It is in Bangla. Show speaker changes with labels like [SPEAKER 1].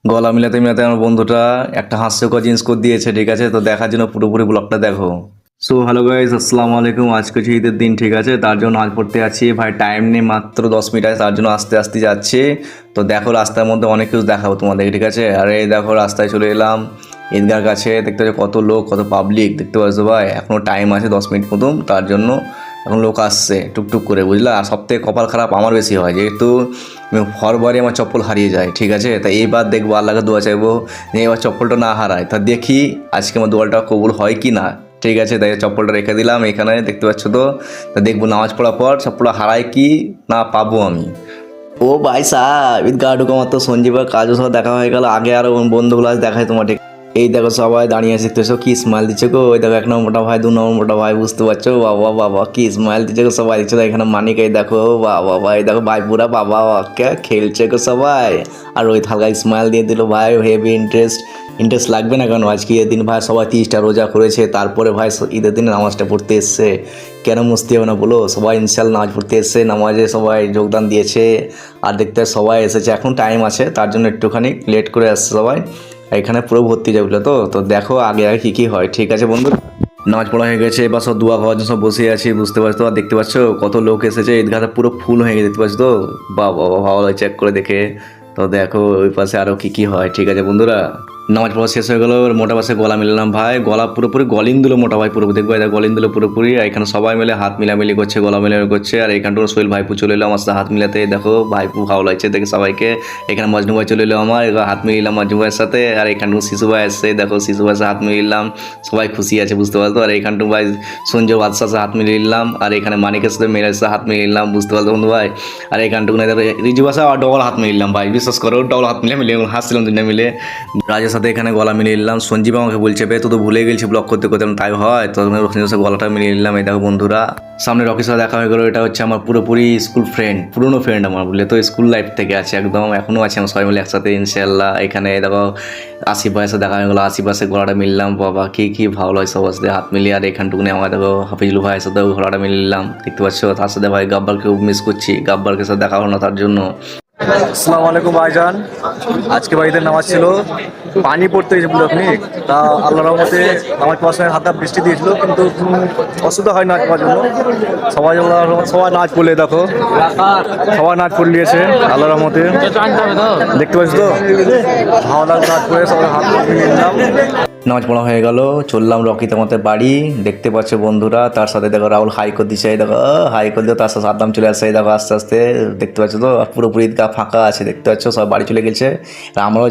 [SPEAKER 1] গলা মিলাতে মিলাতে আমার বন্ধুটা একটা হাস্যকর জিনিস করে দিয়েছে, ঠিক আছে? তো দেখার জন্য পুরোপুরি ব্লগটা দেখো। সো হ্যালো গাইস, আসসালামু আলাইকুম। আজকে হচ্ছে ঈদের দিন, ঠিক আছে? তার জন্য আজ পড়তে আছি ভাই, টাইম নেই, মাত্র 10 মিনিট আছে, তার জন্য আস্তে আস্তে যাচ্ছি। তো দেখো রাস্তার মধ্যে অনেক কিছু দেখাবো তোমাদেরকে, ঠিক আছে? আর এই দেখো রাস্তায় চলে এলাম ঈদগার কাছে। দেখতে পাচ্ছ কত লোক, কত পাবলিক, দেখতে পাচ্ছ ভাই? এখনও টাইম আছে 10 মিনিট মতন, তার জন্য এখন লোক আসছে টুকটুক করে, বুঝলা? আর সব থেকে কপাল খারাপ আমার বেশি হয়, যেহেতু হরবারই আমার চপ্পল হারিয়ে যায়, ঠিক আছে? তাই এইবার দেখবো, আল্লাহকে দোয়া চাইবো যে এবার চপ্পলটা না হারায়। তা দেখি আজকে আমার দোয়াটা কবুল হয় কি না, ঠিক আছে? তাই চপ্পলটা রেখে দিলাম এখানে, দেখতে পাচ্ছ তো। তা দেখবো নামাজ পড়ার পর চপ্পলটা হারায় কি না পাবো আমি। ও ভাই সাহেব, ঈদগাহ ঢুকে আমার তো সঞ্জীবের কাজও সব দেখা হয়ে গেল। আগে আরো বন্ধুগুলো আজ দেখায় তোমার, ঠিক? এই দেখো সবাই দাঁড়িয়ে আছে, দেখতেছো কি স্মাইল দিচ্ছে গো? ওই দেখো 1 নম্বর মোটা ভাই, 2 নম্বর মোটা ভাই, বুঝতে পারছো? বাবা বাবা কি স্মাইল দিচ্ছে গো সবাই, দেখছো? এখানে মানিক, এই দেখো বাবা ভাই, দেখো ভাই পুরা বাবা কে খেলছে গো সবাই। আর ওই হালকা স্মাইল দিয়ে দিল ভাই, হেভি ইন্টারেস্ট লাগবে না কেন? আজকে ঈদের দিন ভাই, সবাই 30টা রোজা করেছে, তারপরে ভাই ঈদের দিনে নামাজটা পড়তে এসছে। কেন মুস্তি হবে না বলো? সবাই ইনশাল্লাহ নামাজ পড়তে এসছে, নামাজে সবাই যোগদান দিয়েছে। আর দেখতে সবাই এসেছে, এখন টাইম আছে, তার জন্য একটুখানি লেট করে আসছে সবাই। এখানে পুরো ভর্তি যাবে তো। তো দেখো আগে আগে কী কী হয়, ঠিক আছে বন্ধু? নামাজ পড়া হয়ে গেছে, এবার সব দোয়া খাওয়ার জন্য সব বসে আছি, বুঝতে পারছো? আর দেখতে পাচ্ছ কত লোক এসেছে, ঈদগাহটা পুরো ফুল হয়ে গেছে, দেখতে পাচ্ছ তো? বাবা ভালো লাগে চেক করে দেখে। তো দেখো ওই পাশে আরও কী কী হয়, ঠিক আছে বন্ধুরা? নামাজ পড়া শেষ হয়ে গেলো, মোটা পাশে গলা মিলালাম ভাই, গলা পুরোপুরি গলিন দিল মোটা ভাই, পুরোপুরি দেখবো এটা গলিন দিল পুরোপুরি। আর এখানে সবাই মিলে হাত মিলামিলি করছে, গলা মিলামিলি করছে। আর এইখানটা সোহেল ভাইপু চলে এলো আমার সাথে হাত মিলাতে, দেখো ভাইপু ভালো লাগছে দেখে সবাইকে। এখানে মজনু ভাই চলে এলো আমার, এবার হাত মিলিলাম মজনু ভাইয়ের সাথে। আর এখানটু শিশু ভাই আসছে, দেখো শিশু ভাইয়ের সাথে হাত মিলিলাম, সবাই খুশি আছে, বুঝতে পারতো? আর এইখানটু ভাই সঞ্জয় বাদশার সাথে হাত মিলিয়ে নিলাম। আর এখানে মানিকের সাথে মেয়ের সাথে হাত মিলিয়ে নিলাম, বুঝতে পারতো বন্ধু ভাই? আর এইখানটুকু রিজু ভাষা আর ডবল হাত মিলিলাম ভাই, বিশ্বাস করো, ডবল হাত মিলিয়ে হাসছিলাম দুজনে মিলে। রাজের সাথে এখানে গলা মিলিয়ে নিলাম। সঞ্জীব আমাকে বলছে বে, তো ভুলে গেছি ব্লগ করতে করতে, তাই হয় তো রকির সাথে গলাটা মিলিয়ে নিলাম। এই দেখো বন্ধুরা, সামনে রকির সাথে দেখা হয়ে গেলো। এটা হচ্ছে আমার পুরোপুরি স্কুল ফ্রেন্ড, পুরনো ফ্রেন্ড আমার, বললে তো স্কুল লাইফ থেকে আছে একদম, এখনও আছে আমার সবাই মিলে একসাথে ইনশাল্লাহ। এখানে দেখো আসিফ ভাইয়ের সাথে দেখা হয়ে গেলো, আসিফ ভাইয়ের গলাটা মিললাম, বাবা কি ভালো হয় সবার সাথে হাত মিলিয়ে। আর এখানটুকুনি আমার দেখো হাফিজুল ভাইয়ের সাথে গলাটা মিলিয়ে নিলাম, দেখতে পাচ্ছ? তার সাথে ভাই গাব্বারকেও মিস করছি, গাব্বারকে সাথে দেখা হলো না তার জন্য।
[SPEAKER 2] আসসালামু আলাইকুম ভাইজান। আজকে বাড়িতে নামাজ ছিল, পানি পড়তে গেছে পুরো আপনি। তা আল্লাহর রহমতে নামাজ পড়ার সময় হালকা বৃষ্টি দিয়েছিল, কিন্তু অসুবিধা হয় নাচ পড়ার জন্য। সবাই নাচ পড়লে দেখো, সবাই নাচ পড়ে নিয়েছে আল্লাহর রহমতে, দেখতে পাচ্ছি তো? ভালো লাগে নাচ পড়ে, সবাই হাত মিলিয়ে নিলাম।
[SPEAKER 1] নামাজ পড়া হয়ে গেল, চললাম রকিতে আমাদের বাড়ি, দেখতে পাচ্ছ বন্ধুরা। তার সাথে দেখো রাহুল হাই করে দিচ্ছে, এই দেখো হাই করে দিও, তার সাথে সাদ্দাম চলে আসছে, এই দেখো আস্তে আস্তে, দেখতে পাচ্ছ তো? পুরোপুরি ঈদগাহ ফাঁকা আছে, দেখতে পাচ্ছ? সব বাড়ি চলে গেছে। আর আমরাও